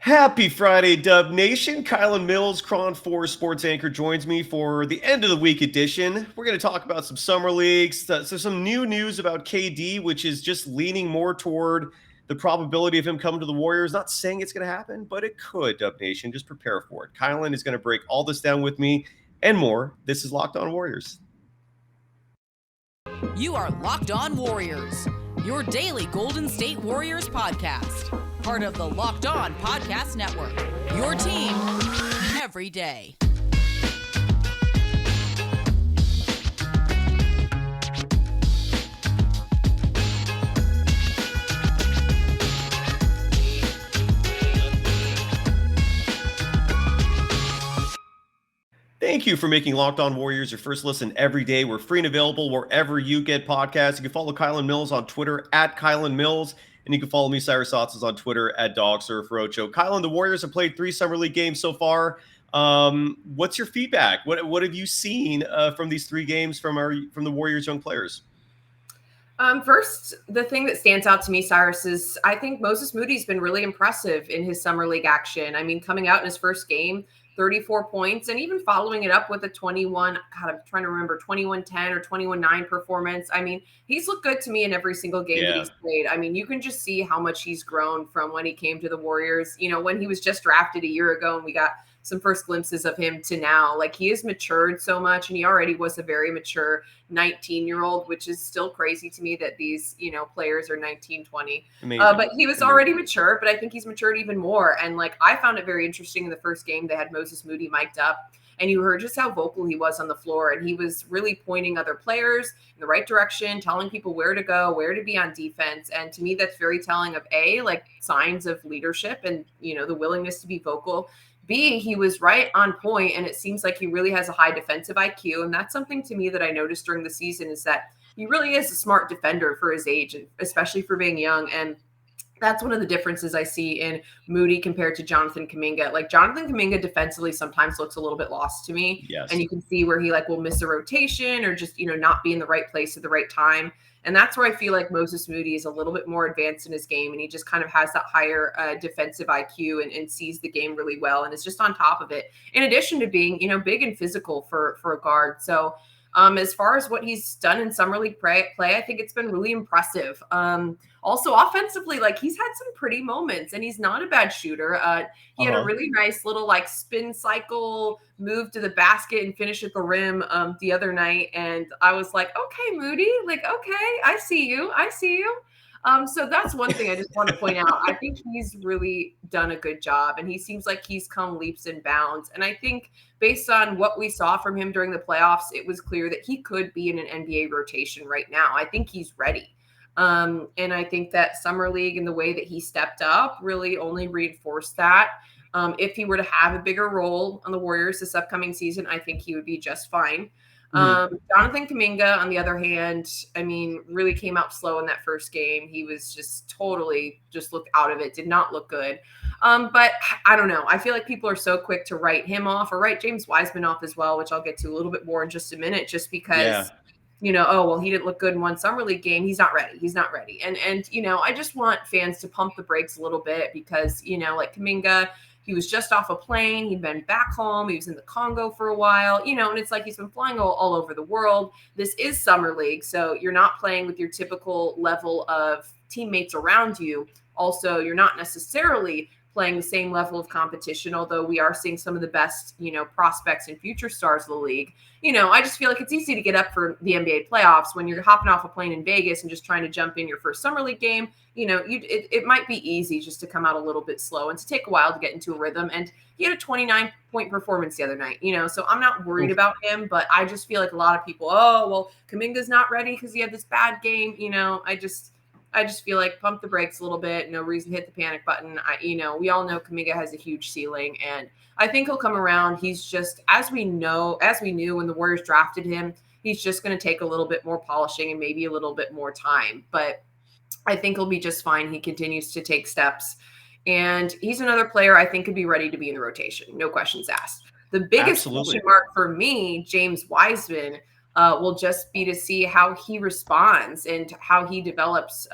Happy Friday, Dub Nation. Kylen Mills, KRON 4 sports anchor, joins me for the end of the week edition. We're going to talk about some summer leagues, so some new news about KD, which is just leaning more toward the probability of him coming to the Warriors. Not saying it's going to happen, but it could, Dub Nation. Just prepare for it. Kylen is going to break all this down with me and more. This is Locked On Warriors. You are Locked On Warriors, your daily Golden State Warriors podcast. Part of the Locked On Podcast Network, your team every day. Thank you for making Locked On Warriors your first listen every day. We're free and available wherever you get podcasts. You can follow Kylen Mills on Twitter at Kylen Mills. And you can follow me, Cyrus Saatsaz, on Twitter at DogSurfRocho. Kylen, the Warriors have played 3 Summer League games so far. What's your feedback? What have you seen from these 3 games from the Warriors' young players? First, the thing that stands out to me, Cyrus, is I think Moses Moody's been really impressive in his Summer League action. I mean, coming out in his first game, 34 points, and even following it up with a 21, God, I'm trying to remember, 21-10 or 21-9 performance. I mean, he's looked good to me in every single game that he's played. I mean, you can just see how much he's grown from when he came to the Warriors, when he was just drafted a year ago and we got some first glimpses of him to now. Like, he has matured so much, and he already was a very mature 19-year-old, which is still crazy to me that these, players are 19, 20. But he was already mature, but I think he's matured even more. And I found it very interesting in the first game, they had Moses Moody mic'd up, and you heard just how vocal he was on the floor. And he was really pointing other players in the right direction, telling people where to go, where to be on defense. And to me, that's very telling of signs of leadership and, the willingness to be vocal. B, he was right on point, and it seems like he really has a high defensive IQ. And that's something to me that I noticed during the season, is that he really is a smart defender for his age, and especially for being young. And that's one of the differences I see in Moody compared to Jonathan Kuminga. Jonathan Kuminga defensively sometimes looks a little bit lost to me. Yes. And you can see where he will miss a rotation or just, not be in the right place at the right time. And that's where I feel like Moses Moody is a little bit more advanced in his game, and he just kind of has that higher defensive IQ and sees the game really well and is just on top of it, in addition to being, big and physical for a guard. So as far as what he's done in Summer League play, I think it's been really impressive. Also offensively, he's had some pretty moments, and he's not a bad shooter. He had a really nice little spin cycle move to the basket and finish at the rim the other night. And I was like, okay, Moody, okay, I see you. So that's one thing I just want to point out. I think he's really done a good job, and he seems like he's come leaps and bounds. And I think based on what we saw from him during the playoffs, it was clear that he could be in an NBA rotation right now. I think he's ready. And I think that Summer League and the way that he stepped up really only reinforced that. If he were to have a bigger role on the Warriors this upcoming season, I think he would be just fine. Jonathan Kuminga, on the other hand, really came out slow in that first game. He was just totally looked out of it, did not look good. But I don't know. I feel like people are so quick to write him off, or write James Wiseman off as well, which I'll get to a little bit more in just a minute, just because, he didn't look good in one Summer League game. He's not ready. And I just want fans to pump the brakes a little bit, because, Kuminga, he was just off a plane. He'd been back home. He was in the Congo for a while, and it's he's been flying all over the world. This is Summer League, so you're not playing with your typical level of teammates around you. Also, you're not necessarily playing the same level of competition, although we are seeing some of the best, prospects and future stars of the league. I just feel like it's easy to get up for the NBA playoffs when you're hopping off a plane in Vegas and just trying to jump in your first Summer League game. It might be easy just to come out a little bit slow and to take a while to get into a rhythm. And he had a 29-point performance the other night, so I'm not worried about him, but I just feel like a lot of people, Kuminga's not ready because he had this bad game. I just feel like pump the brakes a little bit. No reason to hit the panic button. We all know Kuminga has a huge ceiling, and I think he'll come around. He's just, as we knew when the Warriors drafted him, he's just going to take a little bit more polishing and maybe a little bit more time. But I think he'll be just fine. He continues to take steps, and he's another player I think could be ready to be in the rotation. No questions asked. The biggest question mark for me, James Wiseman, will just be to see how he responds and how he develops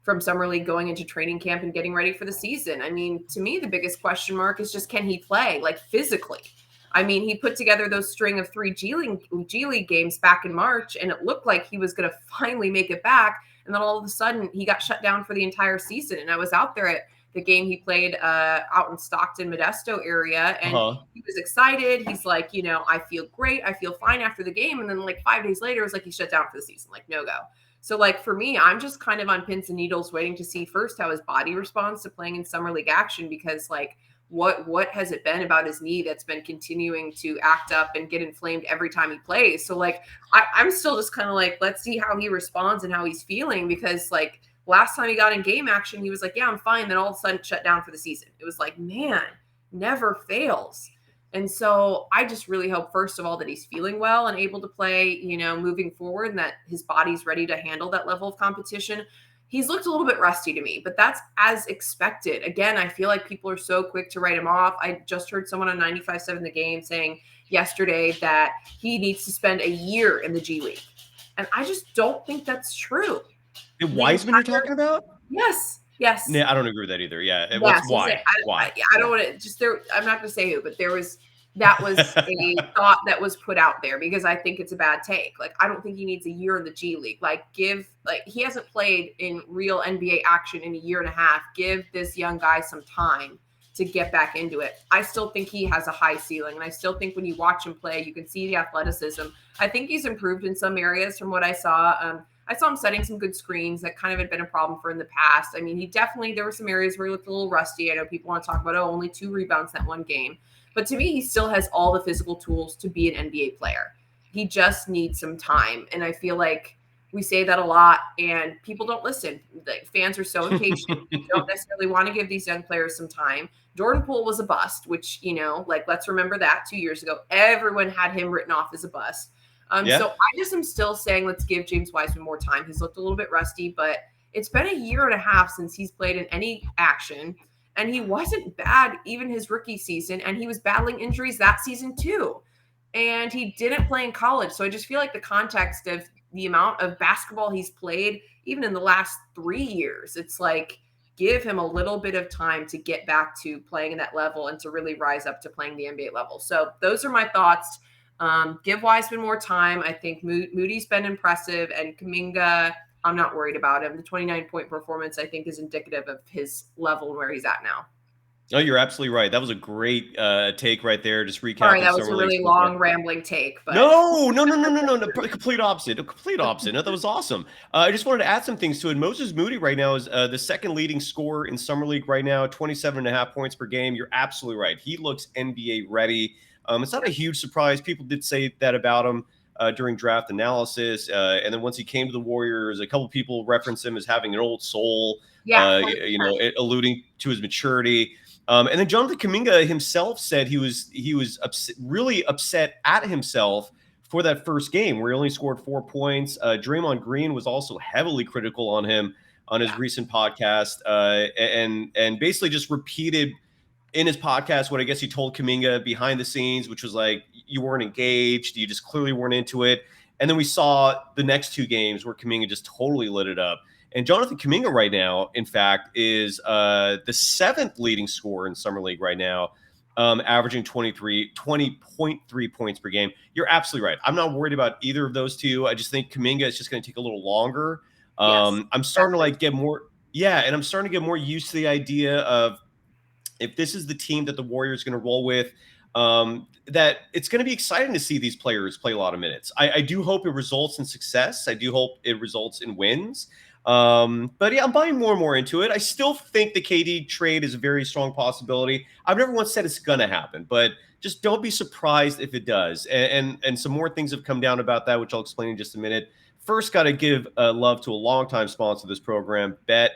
from Summer League going into training camp and getting ready for the season. I mean, to me, the biggest question mark is just, can he play, like, physically? I mean, he put together those string of 3 G League games back in March, and it looked like he was going to finally make it back. And then all of a sudden, he got shut down for the entire season. And I was out there at the game he played out in Stockton, Modesto area, and he was excited. He's like, you know, I feel great. I feel fine after the game. And then like 5 days later, it was like he shut down for the season, like no go. So like for me, I'm just kind of on pins and needles waiting to see first how his body responds to playing in Summer League action, because like what has it been about his knee that's been continuing to act up and get inflamed every time he plays? So like I'm still just kind of like, let's see how he responds and how he's feeling, because like last time he got in game action, he was like, yeah, I'm fine. Then all of a sudden shut down for the season. It was like, man, never fails. And so I just really hope, first of all, that he's feeling well and able to play, you know, moving forward, and that his body's ready to handle that level of competition. He's looked a little bit rusty to me, but that's as expected. Again, I feel like people are so quick to write him off. I just heard someone on 95.7 The Game saying yesterday that he needs to spend a year in the G League. And I just don't think that's true. The Wiseman you're talking about? Yes. Yes. Yeah, I don't agree with that either. Yeah. Yes, Why? Why? I don't want to just there. I'm not going to say who, but that was a thought that was put out there, because I think it's a bad take. Like, I don't think he needs a year in the G League. Like, he hasn't played in real NBA action in a year and a half. Give this young guy some time to get back into it. I still think he has a high ceiling. And I still think when you watch him play, you can see the athleticism. I think he's improved in some areas from what I saw. I saw him setting some good screens that kind of had been a problem for in the past. I mean, there were some areas where he looked a little rusty. I know people want to talk about, only 2 rebounds that one game. But to me, he still has all the physical tools to be an NBA player. He just needs some time. And I feel like we say that a lot and people don't listen. The fans are so impatient. They don't necessarily want to give these young players some time. Jordan Poole was a bust, which, you know, like, let's remember that 2 years ago, everyone had him written off as a bust. So I just am still saying, let's give James Wiseman more time. He's looked a little bit rusty, but it's been a year and a half since he's played in any action. And he wasn't bad even his rookie season. And he was battling injuries that season too. And he didn't play in college. So I just feel like the context of the amount of basketball he's played, even in the last 3 years, it's like, give him a little bit of time to get back to playing in that level and to really rise up to playing the NBA level. So those are my thoughts. Give Wiseman more time. I think Moody's been impressive, and Kuminga, I'm not worried about him. The 29-point performance, I think, is indicative of his level and where he's at now. Oh, you're absolutely right. That was a great take right there. Just recapping. Sorry, that was a really long, rambling take. But No. Complete opposite. Complete opposite. No, that was awesome. I just wanted to add some things to it. Moses Moody right now is the second leading scorer in Summer League right now, 27.5 points per game. You're absolutely right. He looks NBA ready. It's not a huge surprise. People did say that about him during draft analysis. And then once he came to the Warriors, a couple people referenced him as having an old soul, alluding to his maturity. And then Jonathan Kuminga himself said he was really upset at himself for that first game where he only scored 4 points. Draymond Green was also heavily critical on him on his recent podcast and basically just repeated in his podcast what I guess he told Kuminga behind the scenes, which was like, you weren't engaged. You just clearly weren't into it. And then we saw the next 2 games where Kuminga just totally lit it up. And Jonathan Kuminga right now, in fact, is the 7th leading scorer in Summer League right now, averaging 20.3 points per game. You're absolutely right. I'm not worried about either of those two. I just think Kuminga is just going to take a little longer. I'm starting to like get more. Yeah. And I'm starting to get more used to the idea of, if this is the team that the Warriors are going to roll with, that it's going to be exciting to see these players play a lot of minutes. I do hope it results in success. I do hope it results in wins. But yeah, I'm buying more and more into it. I still think the KD trade is a very strong possibility. I've never once said it's going to happen, but just don't be surprised if it does. And some more things have come down about that, which I'll explain in just a minute. First, got to give love to a longtime sponsor of this program, BetOnline.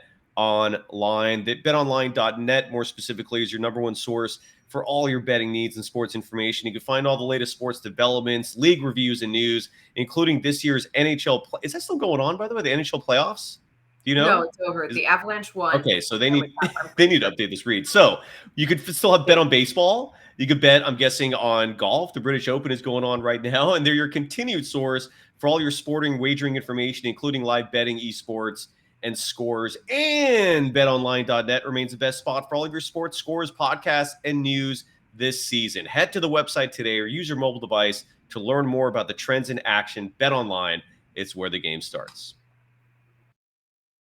BetOnline.net, more specifically, is your number one source for all your betting needs and sports information. You can find all the latest sports developments, league reviews, and news, including this year's NHL. Is that still going on, by the way, the NHL playoffs? Do you know? No, it's over. The Avalanche won. Okay, so they need to update this read. So you could still have bet on baseball. You could bet, I'm guessing, on golf. The British Open is going on right now, and they're your continued source for all your sporting wagering information, including live betting, esports, and scores. And betonline.net remains the best spot for all of your sports scores, podcasts, and news this season. Head to the website today or use your mobile device to learn more about the trends in action. BetOnline, it's where the game starts.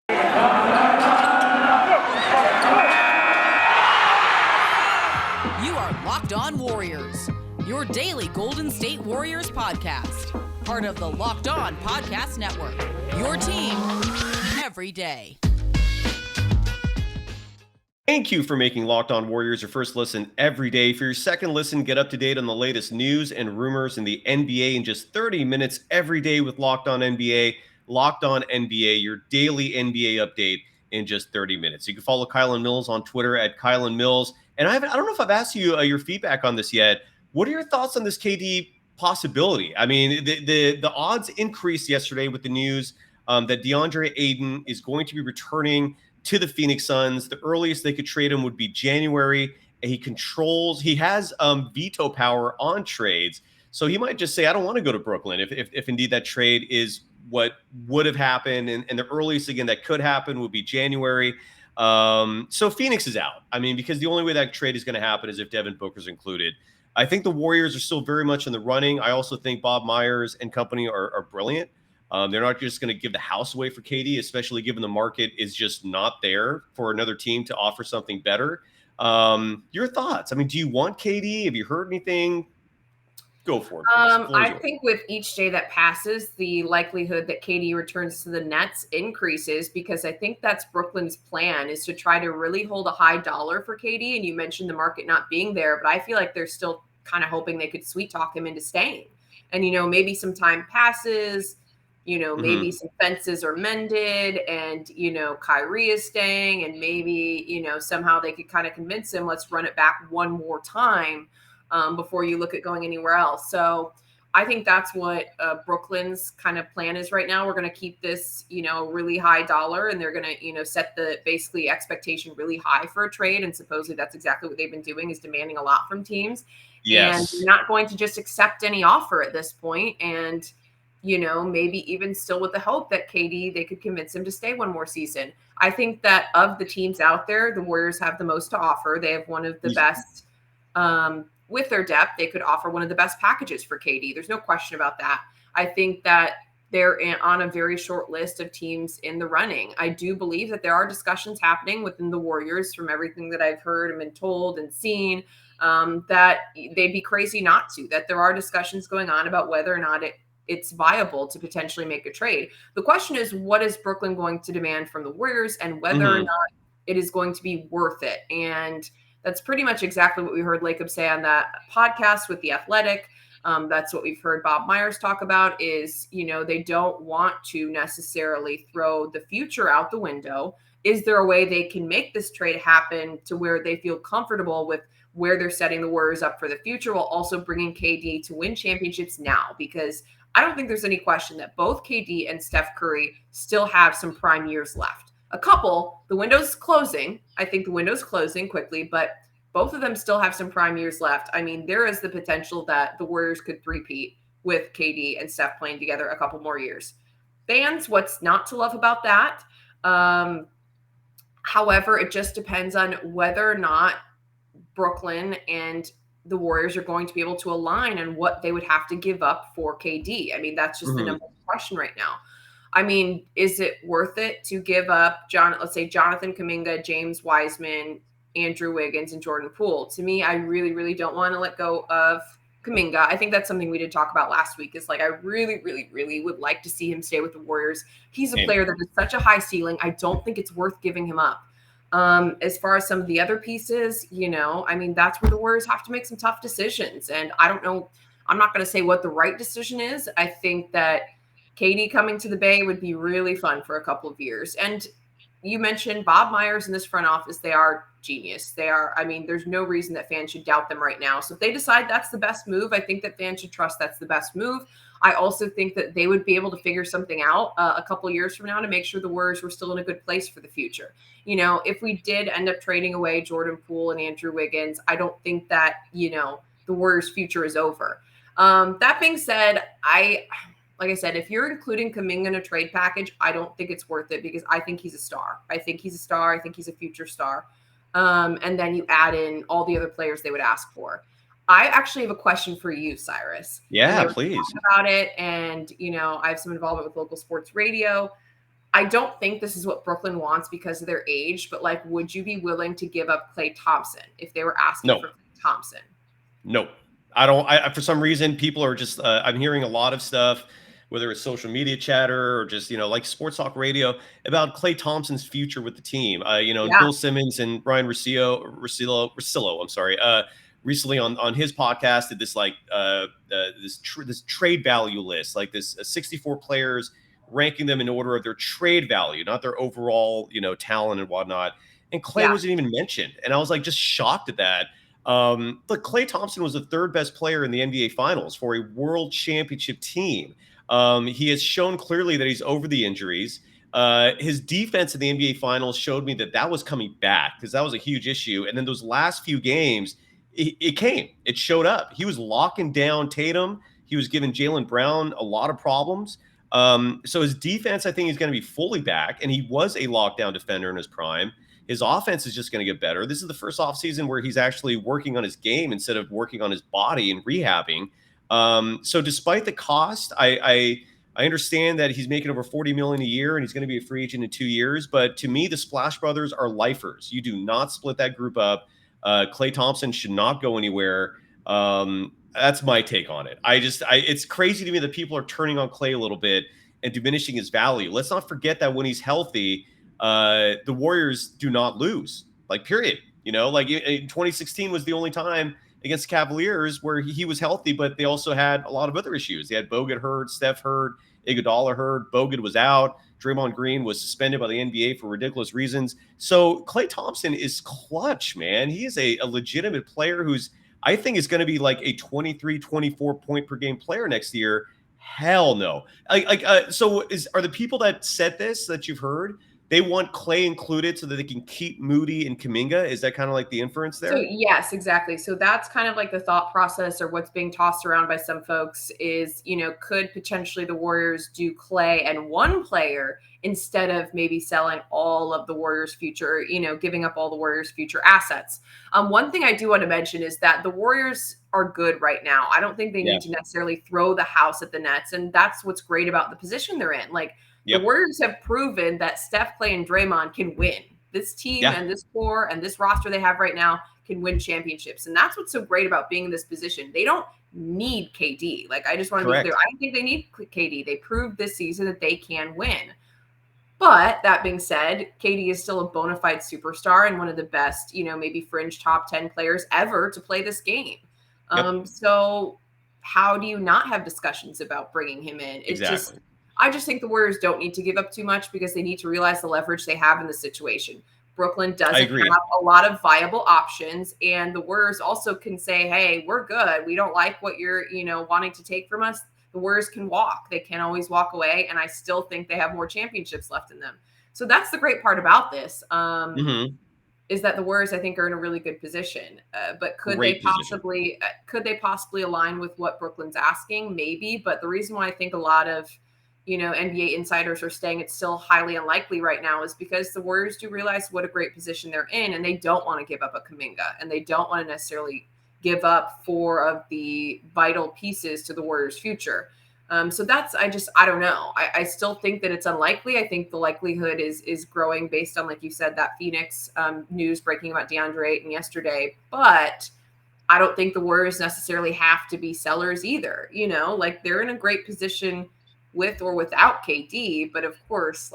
You are Locked On Warriors, your daily Golden State Warriors podcast. Part of the Locked On Podcast Network, your team every day. Thank you for making Locked On Warriors your first listen every day. For your second listen, get up to date on the latest news and rumors in the NBA in just 30 minutes every day with Locked On NBA. Locked On NBA, your daily NBA update in just 30 minutes. You can follow Kylen Mills on Twitter at Kylen Mills. And I don't know if I've asked you your feedback on this yet. What are your thoughts on this KD possibility? I mean, the odds increased yesterday with the news that DeAndre Ayton is going to be returning to the Phoenix Suns. The earliest they could trade him would be January. He has veto power on trades. So he might just say, I don't want to go to Brooklyn if indeed that trade is what would have happened. And the earliest, again, that could happen would be January. So Phoenix is out. I mean, because the only way that trade is going to happen is if Devin Booker's included. I think the Warriors are still very much in the running. I also think Bob Myers and company are brilliant. They're not just going to give the house away for KD, especially given the market is just not there for another team to offer something better. Your thoughts? I mean, do you want KD? Have you heard anything? Go for it. I think with each day that passes, the likelihood that KD returns to the Nets increases, because I think that's Brooklyn's plan, is to try to really hold a high dollar for KD. And you mentioned the market not being there, but I feel like they're still kind of hoping they could sweet talk him into staying. And, maybe some time passes, maybe some fences are mended and, Kyrie is staying, and maybe, somehow they could kind of convince him, let's run it back one more time before you look at going anywhere else. So I think that's what Brooklyn's kind of plan is right now. We're going to keep this, really high dollar, and they're going to, set the basically expectation really high for a trade. And supposedly that's exactly what they've been doing, is demanding a lot from teams. Yes. And not going to just accept any offer at this point. And, maybe even still with the hope that KD, they could convince him to stay one more season. I think that of the teams out there, the Warriors have the most to offer. They have one of the best, with their depth, they could offer one of the best packages for KD. There's no question about that. I think that they're on a very short list of teams in the running. I do believe that there are discussions happening within the Warriors, from everything that I've heard and been told and seen, that they'd be crazy not to, that there are discussions going on about whether or not it's viable to potentially make a trade. The question is, what is Brooklyn going to demand from the Warriors, and whether or not it is going to be worth it. And that's pretty much exactly what we heard Lacob say on that podcast with The Athletic. That's what we've heard Bob Myers talk about, is, they don't want to necessarily throw the future out the window. Is there a way they can make this trade happen to where they feel comfortable with where they're setting the Warriors up for the future, while also bringing KD to win championships now? Because I don't think there's any question that both KD and Steph Curry still have some prime years left. A couple, the window's closing. I think the window's closing quickly, but both of them still have some prime years left. I mean, there is the potential that the Warriors could three-peat with KD and Steph playing together a couple more years. Fans, what's not to love about that? However, it just depends on whether or not Brooklyn and the Warriors are going to be able to align on what they would have to give up for KD. I mean, that's just the number one question right now. I mean, is it worth it to give up let's say Jonathan Kuminga, James Wiseman, Andrew Wiggins, and Jordan Poole? To me, I really, really don't want to let go of Kuminga. I think that's something we did talk about last week, is like, I really, really, really would like to see him stay with the Warriors. He's a player that has such a high ceiling. I don't think it's worth giving him up. As far as some of the other pieces, I mean, that's where the Warriors have to make some tough decisions. And I don't know, I'm not going to say what the right decision is. I think that KD coming to the Bay would be really fun for a couple of years. And you mentioned Bob Myers in this front office. They are genius. I mean, there's no reason that fans should doubt them right now. So if they decide that's the best move, I think that fans should trust that's the best move. I also think that they would be able to figure something out a couple of years from now to make sure the Warriors were still in a good place for the future. If we did end up trading away Jordan Poole and Andrew Wiggins, I don't think that, the Warriors' future is over. That being said, like I said, if you're including Kuminga in a trade package, I don't think it's worth it because I think he's a star. I think he's a future star. And then you add in all the other players they would ask for. I actually have a question for you, Cyrus. Yeah, please. About it, and I have some involvement with local sports radio. I don't think this is what Brooklyn wants because of their age, but like, would you be willing to give up Klay Thompson if they were asking for Klay Thompson? No, I don't. For some reason, people are just, I'm hearing a lot of stuff, whether it's social media chatter or just, like sports talk radio about Klay Thompson's future with the team. Bill Simmons and Brian Russillo, I'm sorry, recently on his podcast did this this trade value list, like this 64 players, ranking them in order of their trade value, not their overall, talent and whatnot. And Klay wasn't even mentioned. And I was like, just shocked at that. Look, Klay Thompson was the third best player in the NBA Finals for a world championship team. He has shown clearly that he's over the injuries. His defense in the NBA Finals showed me that was coming back because that was a huge issue. And then those last few games, it showed up. He was locking down Tatum. He was giving Jaylen Brown a lot of problems. So his defense, I think, is going to be fully back, and he was a lockdown defender in his prime. His offense is just going to get better. This is the first offseason where he's actually working on his game instead of working on his body and rehabbing. So despite the cost, I understand that he's making over $40 million a year and he's going to be a free agent in 2 years. But to me, the Splash Brothers are lifers. You do not split that group up. Klay Thompson should not go anywhere. That's my take on it. It's crazy to me that people are turning on Klay a little bit and diminishing his value. Let's not forget that when he's healthy, the Warriors do not lose, period. In 2016 was the only time against the Cavaliers where he was healthy, but they also had a lot of other issues. They had Bogut hurt, Steph hurt, Iguodala hurt, Bogut was out, Draymond Green was suspended by the NBA for ridiculous reasons. So Klay Thompson is clutch, man. He is a legitimate player who's, I think, is going to be like a 23, 24 point per game player next year. Hell no. So are the people that said this that you've heard, they want Klay included so that they can keep Moody and Kuminga? Is that kind of like the inference there? So yes, exactly. So that's kind of like the thought process, or what's being tossed around by some folks is, could potentially the Warriors do Klay and one player instead of maybe selling all of the Warriors' future, giving up all the Warriors' future assets. One thing I do want to mention is that the Warriors are good right now. I don't think they need to necessarily throw the house at the Nets. And that's what's great about the position they're in. The Warriors have proven that Steph, Klay, and Draymond can win. This team and this core and this roster they have right now can win championships. And that's what's so great about being in this position. They don't need KD. I just want to be clear. I don't think they need KD. They proved this season that they can win. But that being said, KD is still a bona fide superstar and one of the best, maybe fringe top 10 players ever to play this game. So how do you not have discussions about bringing him in? I just think the Warriors don't need to give up too much because they need to realize the leverage they have in the situation. Brooklyn doesn't have a lot of viable options, and the Warriors also can say, hey, we're good. We don't like what you're, wanting to take from us. The Warriors can walk. They can always walk away, and I still think they have more championships left in them. So that's the great part about this, is that the Warriors, I think, are in a really good position. But could they possibly align with what Brooklyn's asking? Maybe. But the reason why I think a lot of NBA insiders are saying it's still highly unlikely right now is because the Warriors do realize what a great position they're in, and they don't want to give up a Kuminga, and they don't want to necessarily give up 4 of the vital pieces to the Warriors' future. So that's, I don't know. I still think that it's unlikely. I think the likelihood is growing based on, like you said, that Phoenix news breaking about DeAndre Ayton yesterday. But I don't think the Warriors necessarily have to be sellers either. They're in a great position with or without KD. But of course,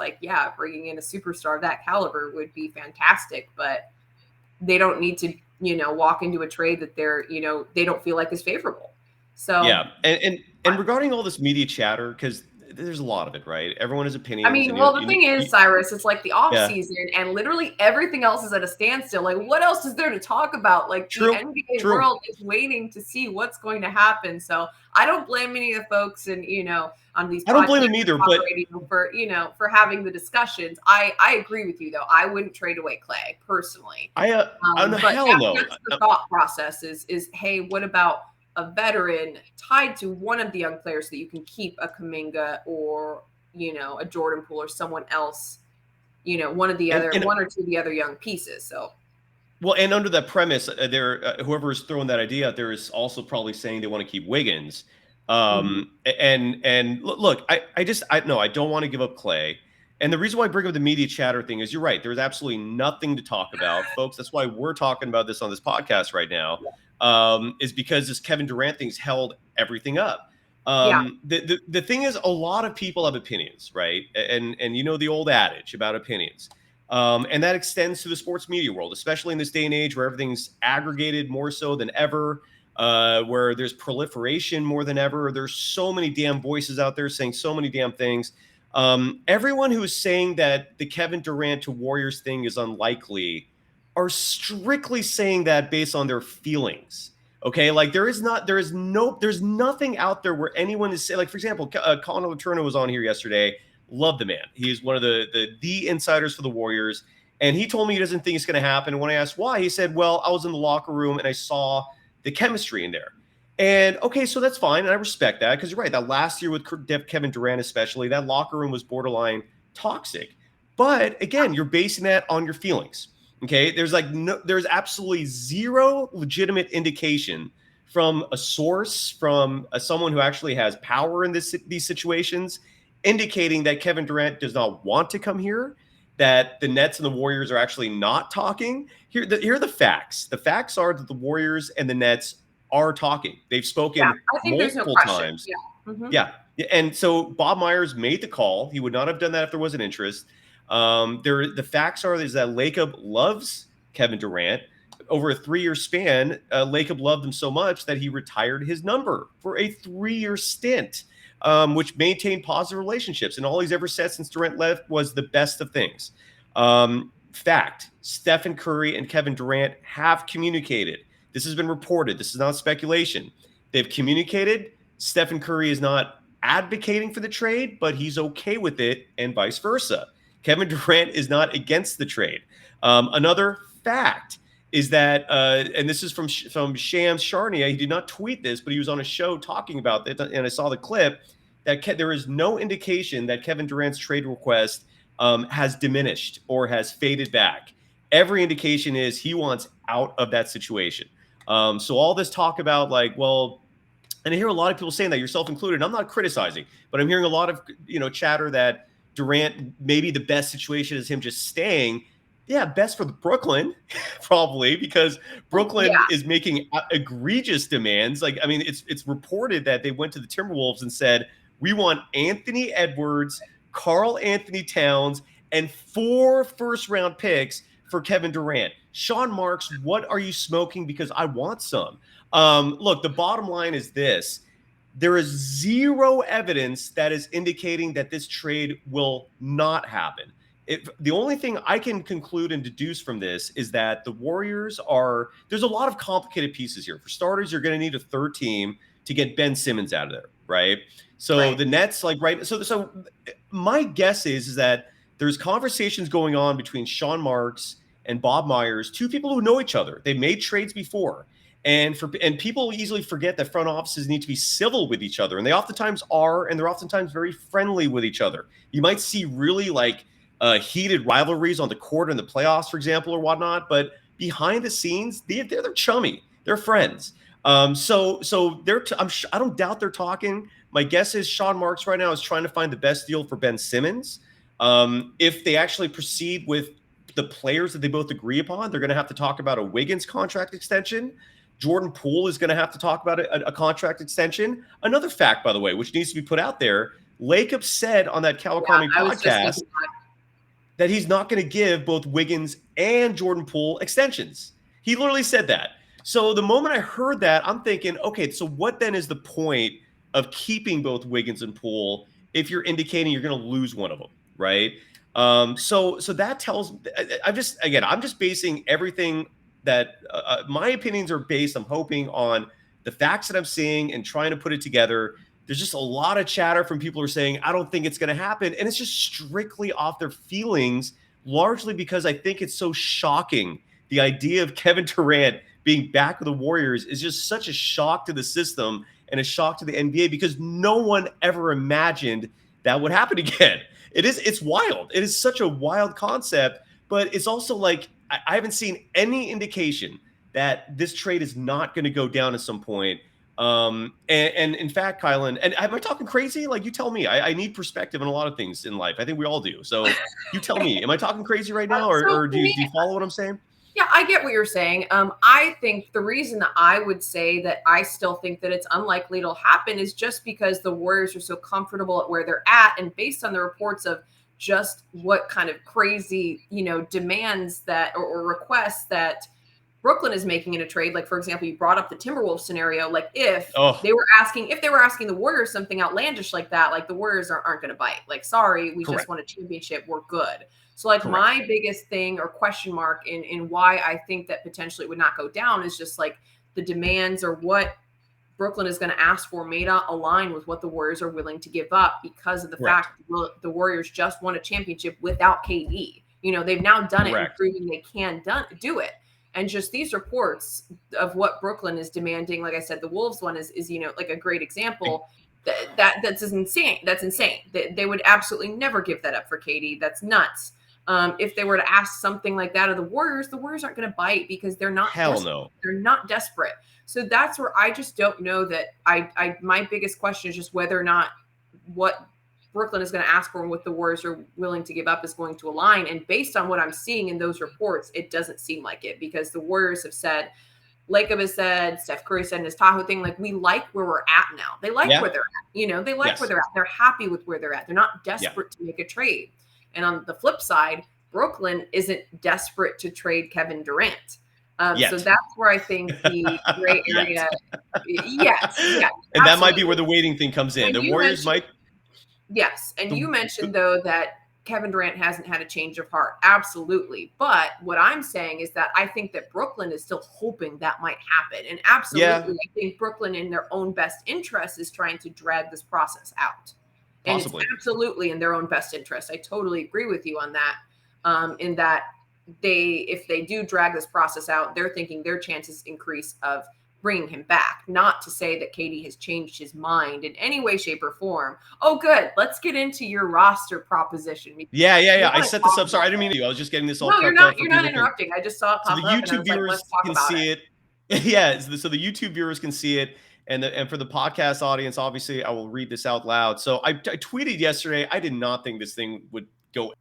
bringing in a superstar of that caliber would be fantastic. But they don't need to, walk into a trade that they don't feel like is favorable. So yeah, and regarding all this media chatter, because there's a lot of it, right? Everyone has opinions. I mean, the thing is, Cyrus, it's like the off season, and literally everything else is at a standstill. What else is there to talk about? The NBA world is waiting to see what's going to happen. So I don't blame any of the folks, and on these. I don't blame them either, but for having the discussions. I agree with you though. I wouldn't trade away Klay personally. Hell no. That's the thought process is hey, what about a veteran tied to one of the young players so that you can keep a Kuminga or, a Jordan Poole or someone else, one or two of the other young pieces. So. Well, and under that premise, whoever is throwing that idea out there is also probably saying they want to keep Wiggins. And look, I don't want to give up Klay. And the reason why I bring up the media chatter thing is you're right. There's absolutely nothing to talk about, folks. That's why we're talking about this on this podcast right now, is because this Kevin Durant thing's held everything up. The thing is, a lot of people have opinions, right? And the old adage about opinions. And that extends to the sports media world, especially in this day and age where everything's aggregated more so than ever, where there's proliferation more than ever. There's so many damn voices out there saying so many damn things. Everyone who is saying that the Kevin Durant to Warriors thing is unlikely are strictly saying that based on their feelings. Okay, like there's nothing out there where anyone is saying, like, for example, Colin Letourneau was on here yesterday. Love the man. He is one of the insiders for the Warriors. And he told me he doesn't think it's going to happen. And when I asked why, he said, well, I was in the locker room and I saw the chemistry in there. And okay, so that's fine. And I respect that because you're right. That last year with Kevin Durant, especially, that locker room was borderline toxic. But again, you're basing that on your feelings. Okay, there's absolutely zero legitimate indication from a source, from someone who actually has power in these situations, indicating that Kevin Durant does not want to come here, that the Nets and the Warriors are actually not talking. Here are the facts. The facts are that the Warriors and the Nets are talking. They've spoken multiple times. Yeah. And so Bob Myers made the call. He would not have done that if there wasn't interest. The facts are is that Lacob loves Kevin Durant. Over a 3-year span, Lacob loved him so much that he retired his number for a 3-year stint, which maintained positive relationships. And all he's ever said since Durant left was the best of things. Fact, Stephen Curry and Kevin Durant have communicated. This has been reported. This is not speculation. They've communicated. Stephen Curry is not advocating for the trade, but he's okay with it, and vice versa. Kevin Durant is not against the trade. Another fact is that, and this is from Shams Charania. He did not tweet this, but he was on a show talking about it, and I saw the clip, that there is no indication that Kevin Durant's trade request has diminished or has faded back. Every indication is he wants out of that situation. So all this talk about and I hear a lot of people saying that, yourself included. I'm not criticizing, but I'm hearing a lot of chatter that Durant, maybe the best situation is him just staying. Yeah, best for Brooklyn, probably, because Brooklyn is making egregious demands. It's reported that they went to the Timberwolves and said, we want Anthony Edwards, Karl Anthony Towns, and 4 first-round picks for Kevin Durant. Sean Marks, what are you smoking? Because I want some. Look, the bottom line is this. There is zero evidence that is indicating that this trade will not happen. The only thing I can conclude and deduce from this is that the Warriors there's a lot of complicated pieces here. For starters, you're going to need a third team to get Ben Simmons out of there, right? So the Nets, so my guess is that there's conversations going on between Sean Marks and Bob Myers, two people who know each other. They've made trades before. And people easily forget that front offices need to be civil with each other. And they oftentimes are, and they're oftentimes very friendly with each other. You might see really heated rivalries on the court in the playoffs, for example, or whatnot. But behind the scenes, they're chummy. They're friends. So I don't doubt they're talking. My guess is Sean Marks right now is trying to find the best deal for Ben Simmons. If they actually proceed with the players that they both agree upon, they're going to have to talk about a Wiggins contract extension. Jordan Poole is going to have to talk about a contract extension. Another fact, by the way, which needs to be put out there, Lacob said on that California podcast that he's not going to give both Wiggins and Jordan Poole extensions. He literally said that. So the moment I heard that, I'm thinking, okay, so what then is the point of keeping both Wiggins and Poole if you're indicating you're going to lose one of them, right? So that tells I'm just basing everything that my opinions are based, I'm hoping, on the facts that I'm seeing and trying to put it together. There's just a lot of chatter from people who are saying, I don't think it's going to happen. And it's just strictly off their feelings, largely because I think it's so shocking, the idea of Kevin Durant being back with the Warriors is just such a shock to the system and a shock to the NBA because no one ever imagined that would happen again. It's wild. It is such a wild concept, but it's also like I haven't seen any indication that this trade is not going to go down at some point. And in fact, Kylen, and am I talking crazy? Like, you tell me. I need perspective on a lot of things in life. I think we all do. So you tell me, am I talking crazy right now, or do you follow what I'm saying? Yeah, I get what you're saying. I think the reason that I would say that I still think that it's unlikely it'll happen is just because the Warriors are so comfortable at where they're at, and based on the reports of just what kind of crazy, demands that or requests that Brooklyn is making in a trade. Like, for example, you brought up the Timberwolves scenario. Like, if they were asking the Warriors something outlandish like that, like the Warriors aren't going to bite. Like, sorry, we just won a championship. We're good. So, like, my biggest thing or question mark in why I think that potentially it would not go down is just like the demands or what Brooklyn is going to ask for may not align with what the Warriors are willing to give up because of the fact the Warriors just won a championship without KD. They've now done it and proving they can do it. And just these reports of what Brooklyn is demanding, like I said, the Wolves one is like a great example. That's insane. That's insane. They would absolutely never give that up for KD. That's nuts. If they were to ask something like that of the Warriors aren't going to bite because they're not. They're not desperate. So that's where I just don't know that. My biggest question is just whether or not what Brooklyn is going to ask for and what the Warriors are willing to give up is going to align. And based on what I'm seeing in those reports, it doesn't seem like it, because the Warriors have said, Lacob has said, Steph Curry said in his Tahoe thing, like, we like where we're at now. They like where they're at. They like where they're at. They're happy with where they're at. They're not desperate to make a trade. And on the flip side, Brooklyn isn't desperate to trade Kevin Durant. So that's where I think the gray area. Yes. And that might be where the waiting thing comes in. The Warriors might. Yes. And you mentioned, though, that Kevin Durant hasn't had a change of heart. Absolutely. But what I'm saying is that I think that Brooklyn is still hoping that might happen. And absolutely, I think Brooklyn, in their own best interest, is trying to drag this process out. And it's absolutely in their own best interest. I totally agree with you on that, in that if they do drag this process out, they're thinking their chances increase of bringing him back. Not to say that KD has changed his mind in any way, shape, or form. Oh, good. Let's get into your roster proposition. Yeah. I set this up. Sorry, I didn't mean to. I was just getting this all. No, you're not interrupting. I just saw it pop up. So the YouTube viewers can see it. Yeah. So the YouTube viewers can see it. And for the podcast audience, obviously, I will read this out loud. So I tweeted yesterday, I did not think this thing would go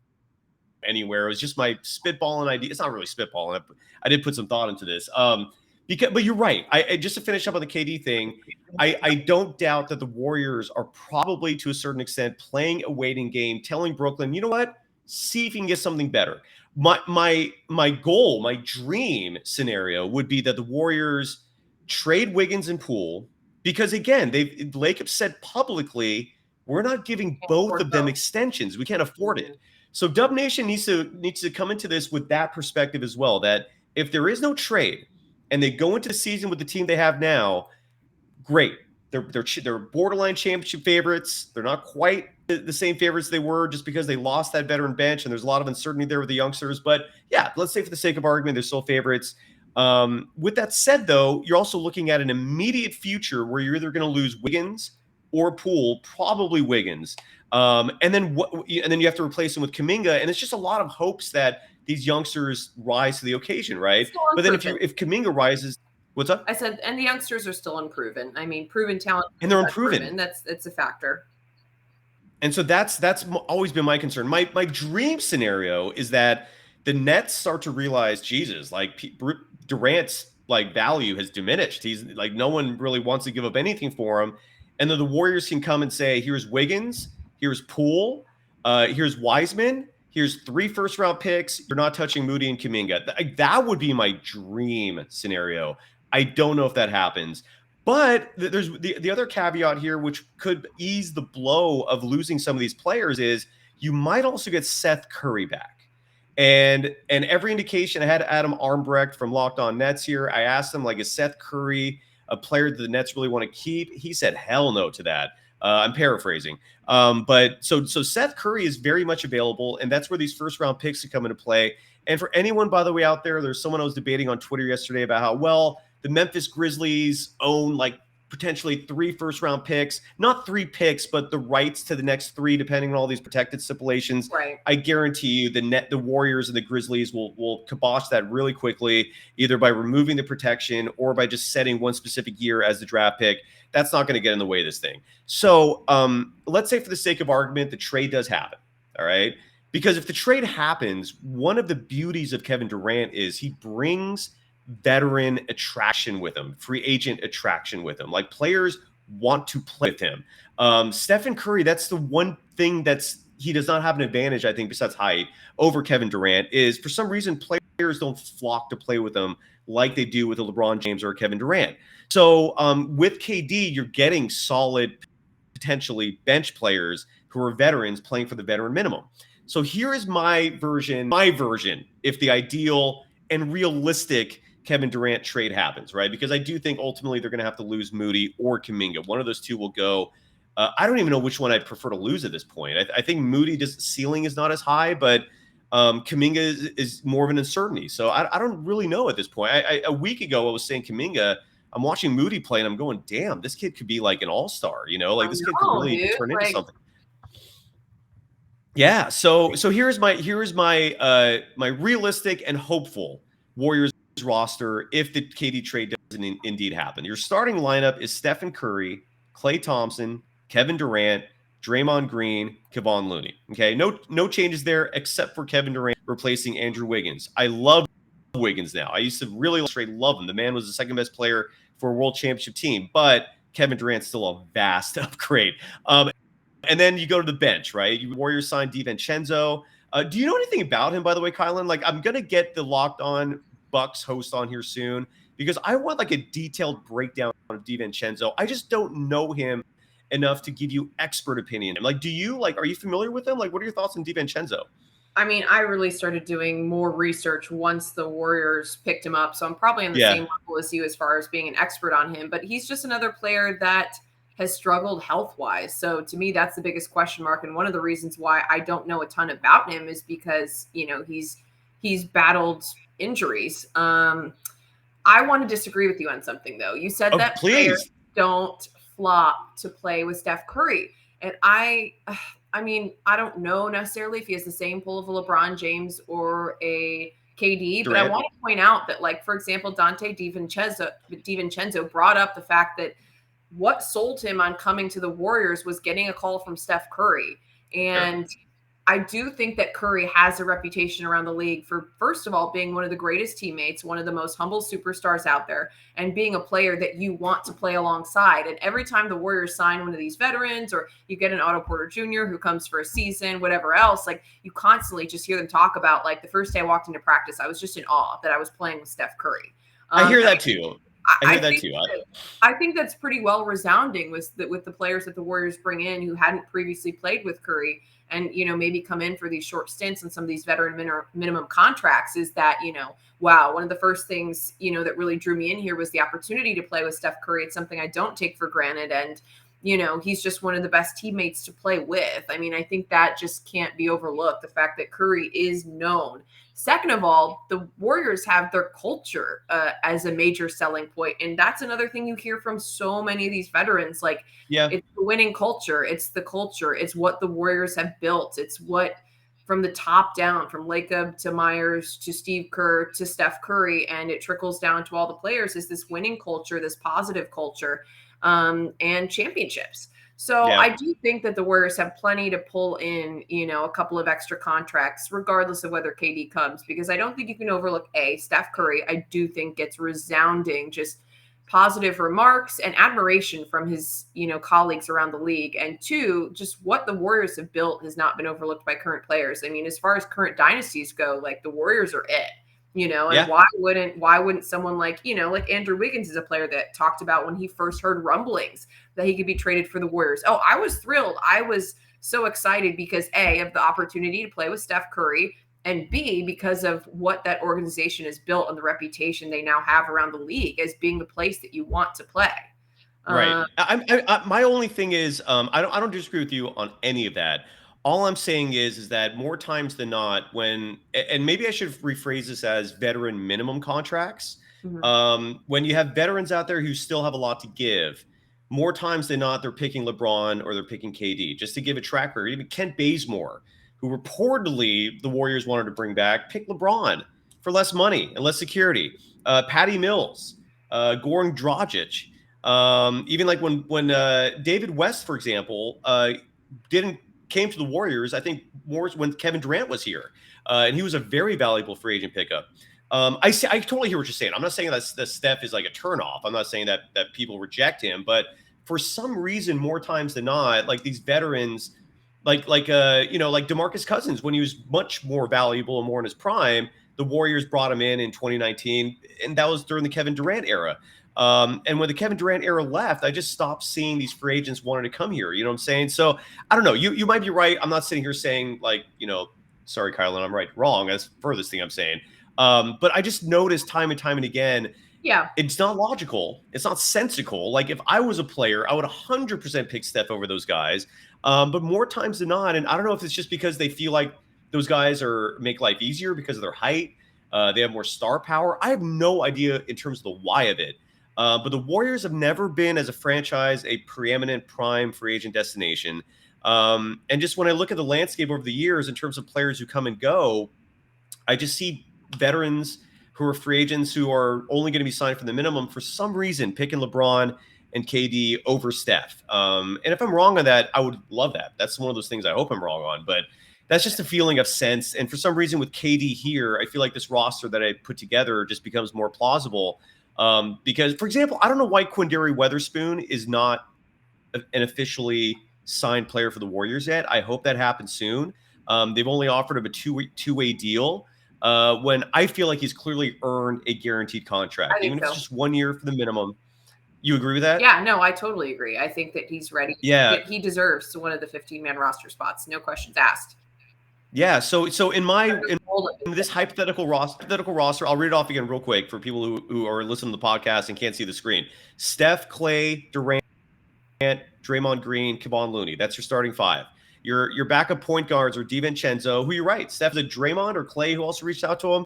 anywhere. It was just my spitballing idea. It's not really spitballing. I did put some thought into this. But you're right. I just to finish up on the KD thing, I don't doubt that the Warriors are probably, to a certain extent, playing a waiting game, telling Brooklyn, you know what? See if you can get something better. My goal, my dream scenario would be that the Warriors trade Wiggins and Poole, because again, Lacob said publicly, we're not giving both of them extensions. We can't afford it. So Dub Nation needs to come into this with that perspective as well, that if there is no trade and they go into the season with the team they have now, great. They're borderline championship favorites. They're not quite the same favorites they were, just because they lost that veteran bench and there's a lot of uncertainty there with the youngsters. But yeah, let's say for the sake of argument, they're still favorites. With that said, though, you're also looking at an immediate future where you're either going to lose Wiggins or Poole, probably Wiggins. And then you have to replace him with Kuminga. And it's just a lot of hopes that these youngsters rise to the occasion, right? But then if Kuminga rises, what's up? I said, and the youngsters are still unproven. I mean, proven talent. And they're unproven. That's a factor. And so that's always been my concern. My dream scenario is that the Nets start to realize, Jesus, like Durant's like value has diminished. He's like, no one really wants to give up anything for him. And then the Warriors can come and say, here's Wiggins, here's Poole, here's Wiseman, here's 3 first-round picks. You're not touching Moody and Kuminga. That would be my dream scenario. I don't know if that happens. But there's the other caveat here, which could ease the blow of losing some of these players, is you might also get Seth Curry back. And every indication, I had Adam Armbrecht from Locked On Nets here. I asked him, like, is Seth Curry a player that the Nets really want to keep? He said hell no to that. I'm paraphrasing. But so Seth Curry is very much available, and that's where these first-round picks could come into play. And for anyone, by the way, out there's someone I was debating on Twitter yesterday about how, well, the Memphis Grizzlies own like potentially 3 first-round picks, not 3 picks, but the rights to the next 3, depending on all these protected stipulations. Right. I guarantee you the Warriors and the Grizzlies will kibosh that really quickly, either by removing the protection or by just setting one specific year as the draft pick. That's not going to get in the way of this thing. So let's say for the sake of argument, the trade does happen. All right. Because if the trade happens, one of the beauties of Kevin Durant is he brings veteran attraction with him, free agent attraction with him. Like players want to play with him. Stephen Curry, that's the one thing he does not have an advantage, I think, besides height over Kevin Durant, is for some reason players don't flock to play with him like they do with a LeBron James or a Kevin Durant. So with KD, you're getting solid, potentially bench players who are veterans playing for the veteran minimum. So here is my version, if the ideal and realistic Kevin Durant trade happens, right? Because I do think ultimately they're going to have to lose Moody or Kuminga. One of those two will go. I don't even know which one I'd prefer to lose at this point. I think Moody ceiling is not as high, but Kuminga is more of an uncertainty. So I don't really know at this point. A week ago, I was saying Kuminga. I'm watching Moody play, and I'm going, damn, this kid could be like an all-star. Like this kid could really turn into something. Yeah. So here's my my realistic and hopeful Warriors roster if the KD trade doesn't indeed happen. Your starting lineup is Stephen Curry, Klay Thompson, Kevin Durant, Draymond Green, Kevon Looney. Okay, no changes there except for Kevin Durant replacing Andrew Wiggins. I love Wiggins now. I used to really straight love him. The man was the second best player for a world championship team, but Kevin Durant's still a vast upgrade. And then you go to the bench, right? Warriors signed DiVincenzo. Do you know anything about him, by the way, Kylen? Like, I'm going to get the Locked On Bucks host on here soon because I want like a detailed breakdown of DiVincenzo. I just don't know him enough to give you expert opinion. Like, are you familiar with him? Like, what are your thoughts on DiVincenzo? I mean, I really started doing more research once the Warriors picked him up. So I'm probably on the same level as you as far as being an expert on him. But he's just another player that has struggled health-wise. So to me, that's the biggest question mark. And one of the reasons why I don't know a ton about him is because, he's battled injuries. I want to disagree with you on something, though. You said that players don't flop to play with Steph Curry. And I mean, I don't know necessarily if he has the same pull of a LeBron James or a KD, but I want to point out that, like, for example, Dante DiVincenzo brought up the fact that what sold him on coming to the Warriors was getting a call from Steph Curry. And I do think that Curry has a reputation around the league for, first of all, being one of the greatest teammates, one of the most humble superstars out there, and being a player that you want to play alongside. And every time the Warriors sign one of these veterans, or you get an Otto Porter Jr. who comes for a season, whatever else, like, you constantly just hear them talk about, like, the first day I walked into practice, I was just in awe that I was playing with Steph Curry. I hear that too. I think that's pretty well resounding with the players that the Warriors bring in who hadn't previously played with Curry and, maybe come in for these short stints and some of these veteran minimum contracts is that, wow, one of the first things, that really drew me in here was the opportunity to play with Steph Curry. It's something I don't take for granted. And, he's just one of the best teammates to play with. I mean, I think that just can't be overlooked, the fact that Curry is known. Second of all, the Warriors have their culture as a major selling point. And that's another thing you hear from so many of these veterans. Like, it's the winning culture. It's the culture. It's what the Warriors have built. It's what, from the top down, from Lacob to Myers to Steve Kerr to Steph Curry, and it trickles down to all the players, is this winning culture, this positive culture, and championships. So I do think that the Warriors have plenty to pull in, a couple of extra contracts, regardless of whether KD comes, because I don't think you can overlook Steph Curry. I do think gets resounding, just positive remarks and admiration from his, colleagues around the league. And two, just what the Warriors have built has not been overlooked by current players. I mean, as far as current dynasties go, like, the Warriors are it. And why wouldn't someone like Andrew Wiggins is a player that talked about when he first heard rumblings that he could be traded for the Warriors. Oh, I was thrilled. I was so excited because A, of the opportunity to play with Steph Curry, and B, because of what that organization has built and the reputation they now have around the league as being the place that you want to play. Right. My only thing is, I don't disagree with you on any of that. All I'm saying is that more times than not, when, and maybe I should rephrase this as veteran minimum contracts. When you have veterans out there who still have a lot to give, more times than not, they're picking LeBron or they're picking KD. Just to give a track record, even Kent Bazemore, who reportedly the Warriors wanted to bring back, pick LeBron for less money and less security. Patty Mills, Goran Dragic, even like when David West, for example, came to the Warriors, I think more when Kevin Durant was here, and he was a very valuable free agent pickup. I totally hear what you're saying. I'm not saying that Steph is like a turnoff. I'm not saying that people reject him, but for some reason, more times than not, like these veterans, like DeMarcus Cousins, when he was much more valuable and more in his prime, the Warriors brought him in 2019, and that was during the Kevin Durant era. And when the Kevin Durant era left, I just stopped seeing these free agents wanting to come here. You know what I'm saying? So I don't know. You might be right. I'm not sitting here saying like, sorry, Kylen, I'm right, wrong. That's the furthest thing I'm saying. But I just noticed time and time and again, it's not logical. It's not sensical. Like if I was a player, I would 100% pick Steph over those guys. But more times than not, and I don't know if it's just because they feel like those guys make life easier because of their height. They have more star power. I have no idea in terms of the why of it. But the Warriors have never been, as a franchise, a preeminent prime free agent destination. And just when I look at the landscape over the years in terms of players who come and go, I just see veterans who are free agents who are only going to be signed for the minimum for some reason, picking LeBron and KD over Steph. And if I'm wrong on that, I would love that. That's one of those things I hope I'm wrong on. But that's just a feeling of sense. And for some reason with KD here, I feel like this roster that I put together just becomes more plausible. Because, for example, I don't know why Quinndary Weatherspoon is not an officially signed player for the Warriors yet. I hope that happens soon. They've only offered him a two-way deal when I feel like he's clearly earned a guaranteed contract, even if it's just 1 year for the minimum. You agree with that? Yeah, no, I totally agree. I think that he's ready. Yeah. He deserves to one of the 15-man roster spots. No questions asked. Yeah, so in this hypothetical roster, I'll read it off again real quick for people who are listening to the podcast and can't see the screen. Steph, Klay, Durant, Draymond Green, Kevon Looney. That's your starting five. Your backup point guards are DiVincenzo, who you're right. Steph, is it Draymond or Klay who also reached out to him?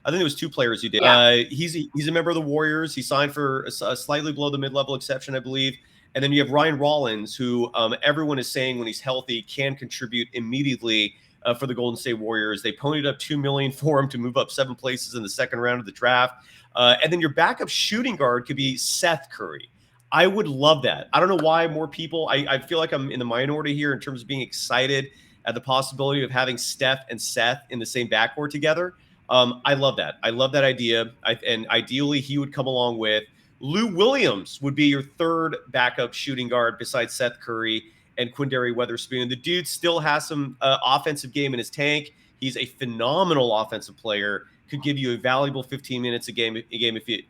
I think it was two players who did. Yeah. He's a member of the Warriors. He signed for a slightly below the mid-level exception, I believe. And then you have Ryan Rollins, who everyone is saying when he's healthy can contribute immediately for the Golden State Warriors. They ponied up $2 million for him to move up 7 places in the second round of the draft. And then your backup shooting guard could be Seth Curry. I would love that. I don't know why more people, I feel like I'm in the minority here in terms of being excited at the possibility of having Steph and Seth in the same backcourt together. I love that. I love that idea. And ideally he would come along with Lou Williams would be your third backup shooting guard besides Seth Curry and Quinndary Weatherspoon. The dude still has some offensive game in his tank. He's a phenomenal offensive player. Could give you a valuable 15 minutes a game if you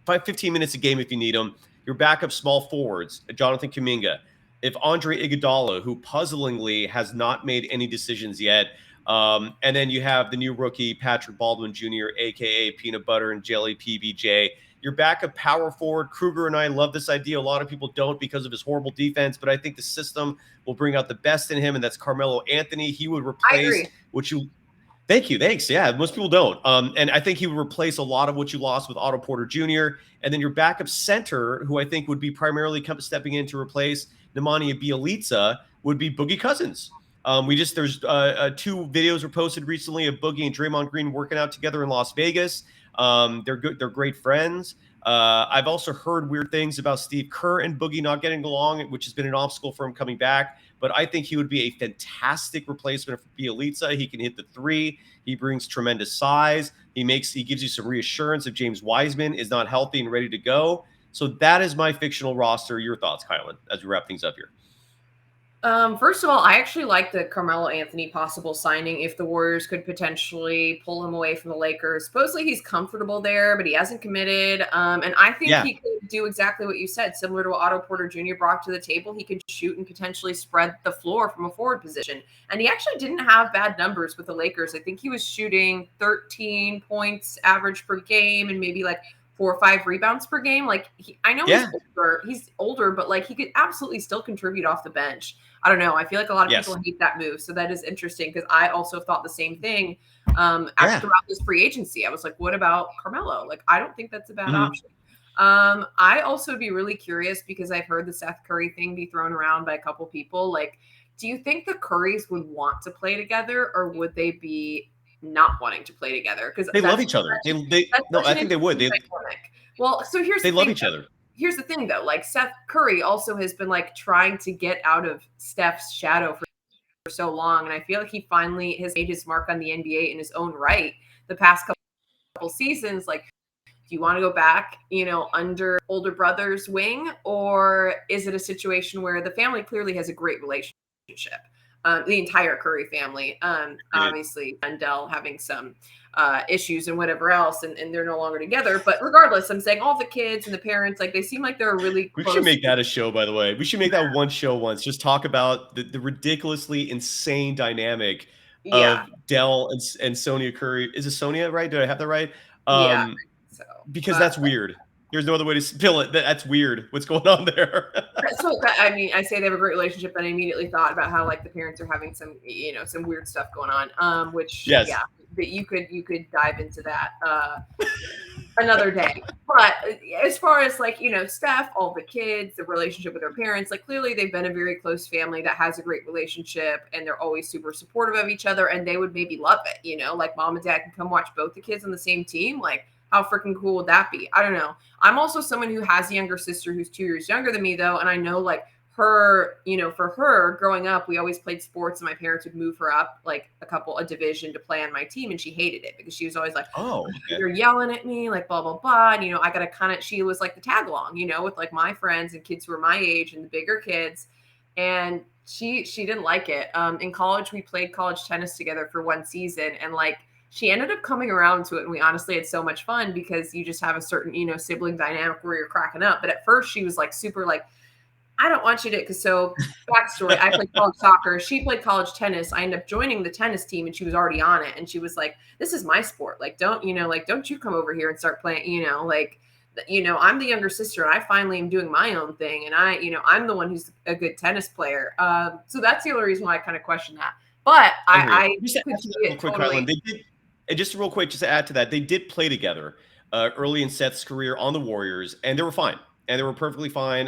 15 minutes a game if you need him. Your backup small forwards, Jonathan Kuminga. If Andre Iguodala, who puzzlingly has not made any decisions yet, and then you have the new rookie Patrick Baldwin Jr., aka Peanut Butter and Jelly PBJ. Your backup power forward, Kruger and I love this idea. A lot of people don't because of his horrible defense, but I think the system will bring out the best in him, and that's Carmelo Anthony. He would replace what you – thank you. Thanks. Yeah, most people don't. And I think he would replace a lot of what you lost with Otto Porter Jr. And then your backup center, who I think would be primarily stepping in to replace Nemanja Bjelica, would be Boogie Cousins. There's 2 videos were posted recently of Boogie and Draymond Green working out together in Las Vegas. They're good. They're great friends. I've also heard weird things about Steve Kerr and Boogie not getting along, which has been an obstacle for him coming back. But I think he would be a fantastic replacement for Bjelica. He can hit the three. He brings tremendous size. He gives you some reassurance if James Wiseman is not healthy and ready to go. So that is my fictional roster. Your thoughts, Kylen, as we wrap things up here? First of all, I actually like the Carmelo Anthony possible signing if the Warriors could potentially pull him away from the Lakers. Supposedly he's comfortable there, but he hasn't committed. And I think he could do exactly what you said, similar to what Otto Porter Jr. brought to the table. He could shoot and potentially spread the floor from a forward position. And he actually didn't have bad numbers with the Lakers. I think he was shooting 13 points average per game and maybe like 4 or 5 rebounds per game. Like, I know Yeah. he's older, but like he could absolutely still contribute off the bench. I don't know. I feel like a lot of Yes. people hate that move. So that is interesting because I also thought the same thing Yeah. throughout this free agency. I was like, what about Carmelo? Like, I don't think that's a bad Mhm. option. I also would be really curious because I've heard the Seth Curry thing be thrown around by a couple people. Like, do you think the Currys would want to play together, or would they be not wanting to play together? Because They love each other. No, I think they would. Well, so here's They the love thing, each other. Here's the thing, though. Like, Seth Curry also has been like trying to get out of Steph's shadow for so long, and I feel like he finally has made his mark on the NBA in his own right the past couple seasons. Like, do you want to go back, under older brother's wing, or is it a situation where the family clearly has a great relationship? The entire Curry family, obviously, Wendell having some issues and whatever else, and they're no longer together. But regardless, I'm saying all the kids and the parents, like, they seem like they're really We close. should make that a show, by the way. We should make that one show once. Just talk about the ridiculously insane dynamic Yeah, of Dell and Sonia Curry. Is it Sonia, right? Did I have that right? yeah. So Because that's weird. There's no other way to spill it. That's weird. What's going on there? So, I mean, I say they have a great relationship, and I immediately thought about how, like, the parents are having some, some weird stuff going on. Which, Yes. yeah, that you could dive into that another day. But as far as, like, Steph, all the kids, the relationship with their parents, like, clearly they've been a very close family that has a great relationship, and they're always super supportive of each other, and they would maybe love it, like, mom and dad can come watch both the kids on the same team. Like, how freaking cool would that be? I don't know. I'm also someone who has a younger sister who's 2 years younger than me, though. And I know, like, her, for her growing up, we always played sports, and my parents would move her up like a division to play on my team. And she hated it because she was always like, Oh, okay. you're yelling at me, like, blah, blah, blah. And, I got to she was like the tag along, with like my friends and kids who were my age and the bigger kids. And she didn't like it. In college, we played college tennis together for one season, and like, she ended up coming around to it, and we honestly had so much fun because you just have a certain, sibling dynamic where you're cracking up. But at first she was like super like, I don't want you to, because so backstory, I played college soccer. She played college tennis. I ended up joining the tennis team, and she was already on it. And she was like, this is my sport. Like, don't you come over here and start playing, I'm the younger sister, and I finally am doing my own thing. And I'm the one who's a good tennis player. So that's the only reason why I kind of question that. But I could see it quick, totally. Kylen, they did, and just real quick, just to add to that, they did play together early in Seth's career on the Warriors, and they were fine, and they were perfectly fine.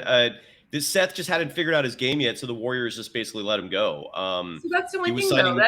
This Seth just hadn't figured out his game yet, so the Warriors just basically let him go. So that's the only thing, though.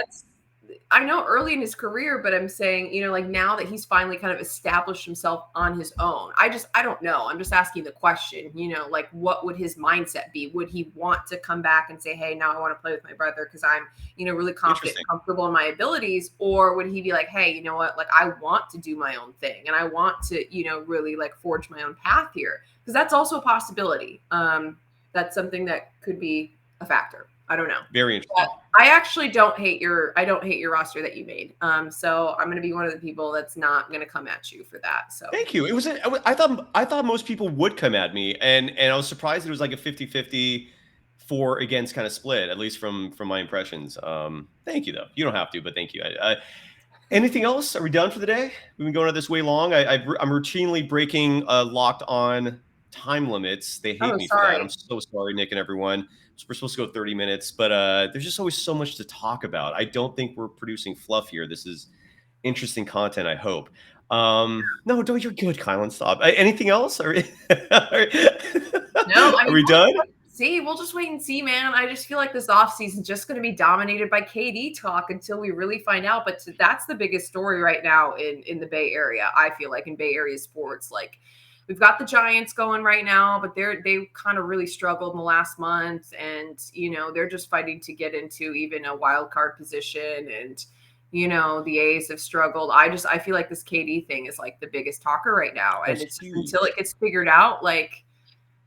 I know early in his career, but I'm saying, like, now that he's finally kind of established himself on his own, I don't know. I'm just asking the question, like, what would his mindset be? Would he want to come back and say, hey, now I want to play with my brother because I'm, really confident, comfortable in my abilities? Or would he be like, hey, you know what? Like, I want to do my own thing, and I want to, really like forge my own path here, because that's also a possibility. That's something that could be a factor. I don't know. Very interesting. But I actually don't hate your roster that you made. So I'm going to be one of the people that's not going to come at you for that. So thank you. I thought most people would come at me, and I was surprised it was like a 50-50 for against kind of split, at least from my impressions. Thank you, though. You don't have to, but thank you. Anything else? Are we done for the day? We've been going on this way long. I'm routinely breaking locked on time limits. They hate me for that. I'm so sorry, Nick and everyone. We're supposed to go 30 minutes, but there's just always so much to talk about. I don't think we're producing fluff here. This is interesting content, I hope. No, you're good, Kylen. Stop. Anything else? No, are we done? See, we'll just wait and see, man. I just feel like this offseason is just going to be dominated by KD talk until we really find out. But that's the biggest story right now in the Bay Area, I feel like, in Bay Area sports. Like, we've got the Giants going right now, but they kind of really struggled in the last month, and they're just fighting to get into even a wild card position, and the A's have struggled. I feel like this KD thing is like the biggest talker right now, and it's just, until it gets figured out, like,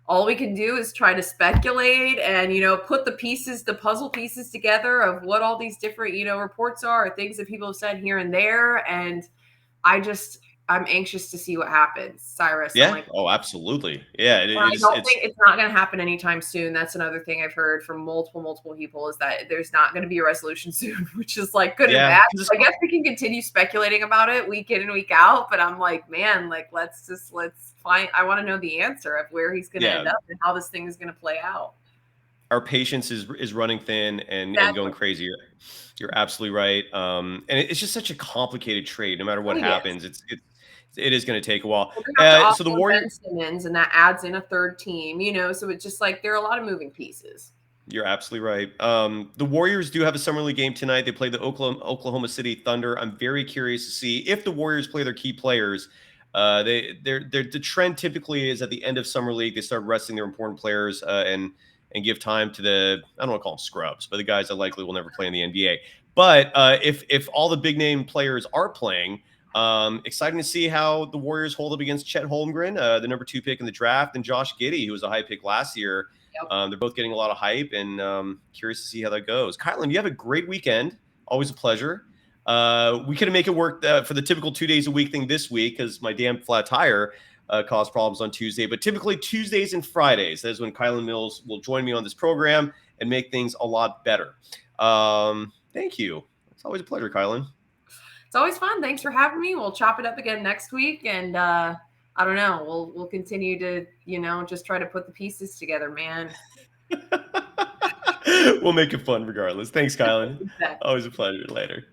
all we can do is try to speculate and put the puzzle pieces together of what all these different reports are, or things that people have said here and there, and I'm anxious to see what happens, Cyrus. I'm Yeah. like, Oh, absolutely. Yeah. and I don't think it's not going to happen anytime soon. That's another thing I've heard from multiple people is that there's not going to be a resolution soon, which is like good and yeah. bad. I guess we can continue speculating about it week in and week out, but I'm like, man, like let's find. I want to know the answer of where he's going to end up and how this thing is going to play out. Our patience is running thin and going crazy. You're absolutely right. And it's just such a complicated trade. No matter what happens, it is going to take a while. So the Warriors, Simmons, and that adds in a third team, so it's just like there are a lot of moving pieces. You're absolutely right. The Warriors do have a summer league game tonight. They play the Oklahoma City Thunder. I'm very curious to see if the Warriors play their key players. The trend typically is at the end of summer league, they start resting their important players and give time to I don't want to call them scrubs, but the guys that likely will never play in the NBA. But if all the big name players are playing, exciting to see how the Warriors hold up against Chet Holmgren, the number 2 pick in the draft, and Josh Giddey, who was a high pick last year. Yep. They're both getting a lot of hype, and curious to see how that goes. Kylen, you have a great weekend. Always a pleasure. We couldn't make it work for the typical 2 days a week thing this week because my damn flat tire caused problems on Tuesday. But typically Tuesdays and Fridays, that is when Kylen Mills will join me on this program and make things a lot better. Thank you. It's always a pleasure, Kylen. It's always fun. Thanks for having me. We'll chop it up again next week. And I don't know, we'll continue to, just try to put the pieces together, man. We'll make it fun regardless. Thanks, Kylen. Exactly. Always a pleasure. Later.